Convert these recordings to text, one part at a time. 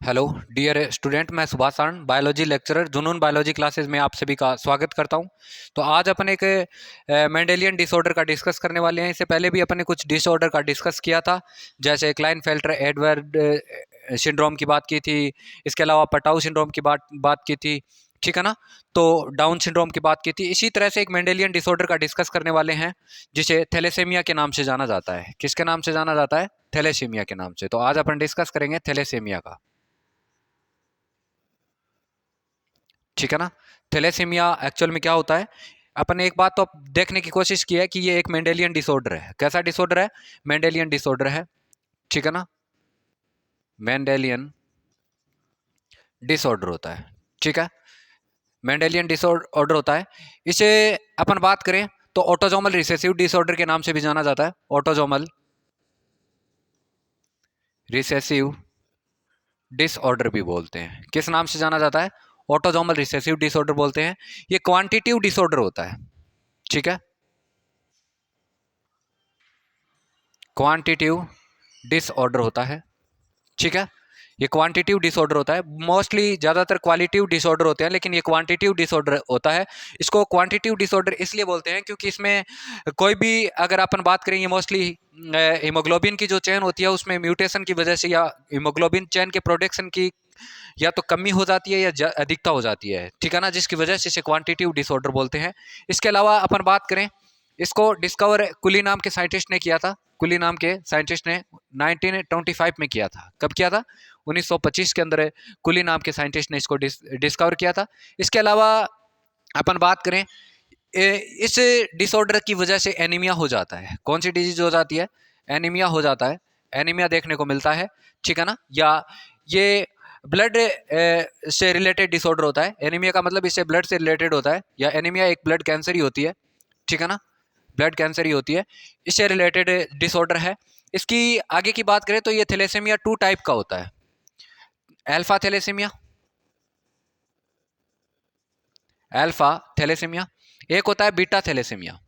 Hello dear student, मैं Subhash Saran biology lecturer जुनून biology classes में आप सभी का स्वागत करता हूं। तो आज अपन एक मेंडेलियन डिसऑर्डर का डिस्कस करने वाले हैं। इससे पहले भी अपन ने कुछ डिसऑर्डर का डिस्कस किया था, जैसे क्लाइनफेल्टर एडवर्ड सिंड्रोम की बात की थी। इसके अलावा पटाउ सिंड्रोम की बात की थी, ठीक है ना। तो डाउन सिंड्रोम की बात की थी। इसी तरह से एक मेंडेलियन डिसऑर्डर का डिस्कस करने वाले हैं, जिसे थैलेसेमिया के नाम से जाना जाता है। किसके नाम से जाना जाता है? थैलेसेमिया के नाम से। तो आज अपन डिस्कस करेंगे थैलेसेमिया का, ठीक है ना। थैलेसीमिया एक्चुअल में क्या होता है, अपन ने एक बात तो देखने की कोशिश की है कि ये एक मेंडेलियन डिसऑर्डर है। कैसा डिसऑर्डर है? मेंडेलियन डिसऑर्डर है, ठीक है ना। मेंडेलियन डिसऑर्डर होता है, ठीक है। मेंडेलियन डिसऑर्डर होता है। इसे अपन बात करें तो ऑटोजोमल रिसेसिव डिसऑर्डर के नाम से भी जाना जाता है। ऑटोजोमल रिसेसिव डिसऑर्डर भी बोलते हैं। किस नाम से जाना जाता है? ऑटोजोमल रिसेसिव डिसऑर्डर बोलते हैं। ये क्वांटिटिव डिसऑर्डर होता है, ठीक है। क्वांटिटिव डिसऑर्डर होता है, ठीक है। ये क्वांटिटिव डिसऑर्डर होता है। मोस्टली ज़्यादातर क्वालिटिव डिसऑर्डर होते हैं, लेकिन ये क्वांटिटिव डिसऑर्डर होता है। इसको क्वांटिटिव डिसऑर्डर इसलिए बोलते हैं क्योंकि इसमें कोई भी, अगर अपन बात करें, ये मोस्टली हीमोग्लोबिन की जो चेन होती है उसमें म्यूटेशन की वजह से या हीमोग्लोबिन चेन के प्रोडक्शन की या तो कमी हो जाती है या अधिकता हो जाती है, ठीक है ना, जिसकी वजह से इसे क्वांटिटिव डिसऑर्डर बोलते हैं। इसके अलावा अपन बात करें, इसको डिस्कवर कुली नाम के साइंटिस्ट ने किया था। कुली नाम के साइंटिस्ट ने 1925 में किया था। कब किया था? 1925 के अंदर कुली नाम के साइंटिस्ट ने इसको डिस्कवर किया था। इसके अलावा अपन बात करें, इस डिसऑर्डर की वजह से एनीमिया हो जाता है। कौन सी डिजीज हो जाती है? एनीमिया हो जाता है। एनीमिया देखने को मिलता है, ठीक है ना। या ये ब्लड से रिलेटेड डिसऑर्डर होता है। एनीमिया का मतलब इससे ब्लड से रिलेटेड होता है, या एनीमिया एक ब्लड कैंसर ही होती है, ठीक है ना। ब्लड कैंसर ही होती है, इससे रिलेटेड डिसऑर्डर है। इसकी आगे की बात करें तो ये थैलेसीमिया 2 टाइप का होता है। Alpha thalassemia, alpha thalassemia. एक होता है बीटा थैलेसीमिया,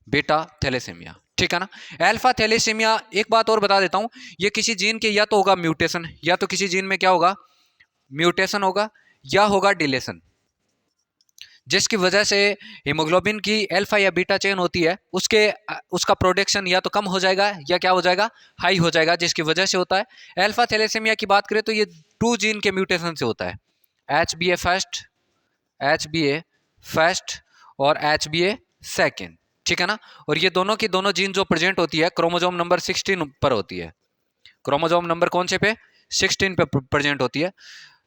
बीटा थैलेसीमिया, ठीक है ना। अल्फा थैलेसीमिया, एक बात और बता देता हूं, ये किसी जीन के या तो होगा म्यूटेशन, या तो किसी जीन में क्या होगा? म्यूटेशन होगा, या होगा डिलेशन, जिसकी वजह से हीमोग्लोबिन की अल्फा या बीटा चेन होती है, उसका प्रोडक्शन या तो कम हो जाएगा या क्या हो जाएगा? हाई हो जाएगा, जिसकी वजह से होता है। अल्फा थैलेसीमिया की बात करें तो ये 2 जीन के म्यूटेशन से होता है। एच बी ए फर्स्ट, एच बी ए फर्स्ट और एच बी ए सेकेंड, ठीक है ना। और ये दोनों की दोनों जीन जो प्रेजेंट होती है क्रोमोजोम नंबर 16 पर होती है। क्रोमोजोम नंबर कौन से पे? 16 पे प्रेजेंट होती है।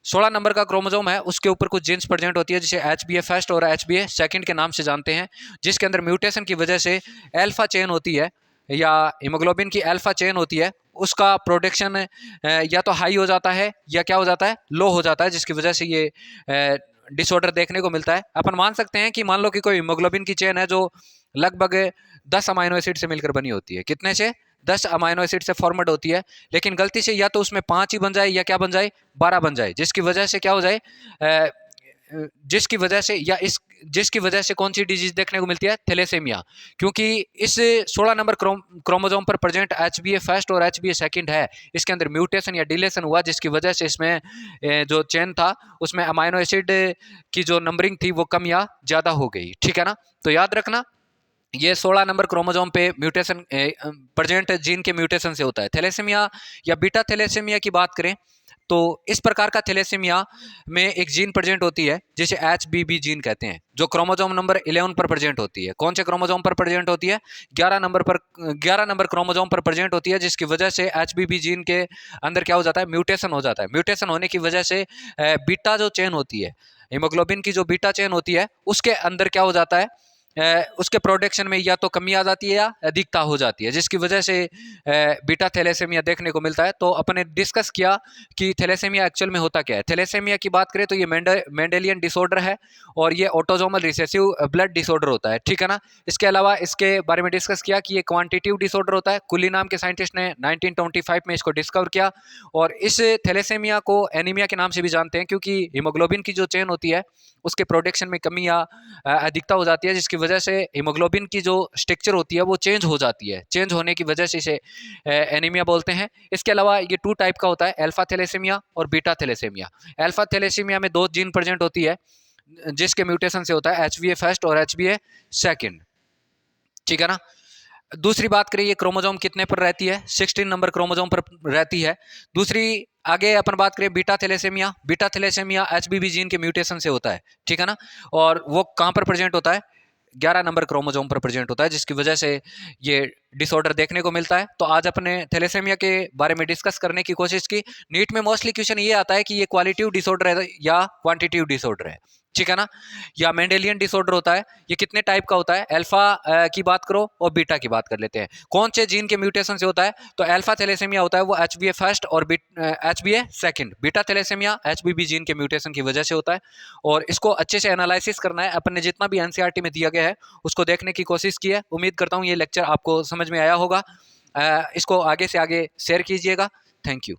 16 नंबर का क्रोमोजोम है, उसके ऊपर कुछ जीन्स प्रेजेंट होती है, जिसे एच बी ए फर्स्ट और एच बी ए सेकेंड के नाम से जानते हैं, जिसके अंदर म्यूटेशन की वजह से अल्फा चेन होती है, या हीमोग्लोबिन की अल्फा चेन होती है, उसका प्रोडक्शन या तो हाई हो जाता है या क्या हो जाता है? लो हो जाता है, जिसकी वजह से ये डिसऑर्डर देखने को मिलता है। अपन मान सकते हैं कि मान लो कि कोई हीमोग्लोबिन की चेन है जो लगभग 10 अमाइनो एसिड से मिलकर बनी होती है। कितने से? 10 अमाइनो एसिड से फॉर्मेड होती है, लेकिन गलती से या तो उसमें 5 ही बन जाए या क्या बन जाए? 12 बन जाए, जिसकी वजह से क्या हो जाए? जिसकी वजह से या इस जिसकी वजह से कौन सी डिजीज देखने को मिलती है? थैलेसीमिया। क्योंकि इस 16 नंबर क्रोमोजोम पर प्रेजेंट एच बी ए फर्स्ट और एच बी ए सेकेंड है, इसके अंदर म्यूटेशन या डिलेशन हुआ, जिसकी वजह से इसमें जो चेन था उसमें अमाइनो एसिड की जो नंबरिंग थी वो कम या ज़्यादा हो गई, ठीक है ना। तो याद रखना, ये 16 नंबर क्रोमोजोम पे म्यूटेशन प्रेजेंट जीन के म्यूटेशन से होता है। थैलेसीमिया या बीटा थैलेसीमिया की बात करें तो इस प्रकार का थैलेसीमिया में एक जीन प्रेजेंट होती है जिसे एच बी बी जीन कहते हैं, जो क्रोमोजोम नंबर 11 पर प्रेजेंट होती है। कौन से क्रोमोजोम पर प्रेजेंट होती है? 11 नंबर क्रोमोजोम पर प्रेजेंट होती है, जिसकी वजह से एच बी बी जीन के अंदर क्या हो जाता है? म्यूटेशन हो जाता है। म्यूटेशन होने की वजह से बीटा जो चेन होती है, हीमोग्लोबिन की जो बीटा चेन होती है, उसके अंदर क्या हो जाता है? उसके प्रोडक्शन में या तो कमी आ जाती है या अधिकता हो जाती है, जिसकी वजह से बीटा थैलेसीमिया देखने को मिलता है। तो अपने डिस्कस किया कि थैलेसीमिया एक्चुअल में होता क्या है। थैलेसीमिया की बात करें तो ये मेंडेलियन डिसऑर्डर है, और ये ऑटोजोमल रिसेसिव ब्लड डिसऑर्डर होता है, ठीक है ना। इसके अलावा इसके बारे में डिस्कस किया कि ये क्वांटिटिव डिसऑर्डर होता है। कुली नाम के साइंटिस्ट ने 1925 में इसको डिस्कवर किया, और इस थैलेसीमिया को एनीमिया के नाम से भी जानते हैं, क्योंकि हीमोग्लोबिन की जो चेन होती है उसके प्रोडक्शन में कमी या अधिकता हो जाती है, जिसकी वजह से हीमोग्लोबिन की जो स्ट्रक्चर होती है वो चेंज हो जाती है, चेंज होने की वजह से इसे एनीमिया बोलते हैं। इसके अलावा ये 2 टाइप का होता है, अल्फा थैलेसीमिया और बीटा थैलेसीमिया। अल्फा थैलेसीमिया में 2 जीन प्रेजेंट होती है जिसके म्यूटेशन से होता है HbA फर्स्ट और HbA सेकंड, ठीक है ना। दूसरी बात करें, ये क्रोमोसोम कितने पर रहती है, 16 नंबर क्रोमोसोम पर रहती है। दूसरी आगे अपन बात करें beta thalassemia, beta thalassemia HBB gene के म्यूटेशन से होता है, ठीक है ना। और वो कहां पर प्रेजेंट होता है, 11 नंबर क्रोमोसोम पर प्रेजेंट होता है, जिसकी वजह से ये डिसऑर्डर देखने को मिलता है। तो आज अपने थैलेसीमिया के बारे में डिस्कस करने की कोशिश की। नीट में मोस्टली क्वेश्चन ये आता है कि ये क्वालिटेटिव डिसऑर्डर है या क्वांटिटेटिव डिसऑर्डर है, ठीक है ना, या मेंडेलियन डिसऑर्डर होता है। ये कितने टाइप का होता है, अल्फा की बात करो और बीटा की बात कर लेते हैं। कौन से जीन के म्यूटेशन से होता है, तो अल्फा थैलेसीमिया होता है वो HbA फर्स्ट और HbA second. Beta thalassemia HBB gene के म्यूटेशन की वजह से होता है। और इसको अच्छे से एनालिसिस करना है, अपन ने जितना भी NCERT में दिया गया है उसको देखने की कोशिश की है। उम्मीद करता हूँ ये लेक्चर आपको समझ में आया होगा। इसको आगे से आगे शेयर कीजिएगा। Thank you.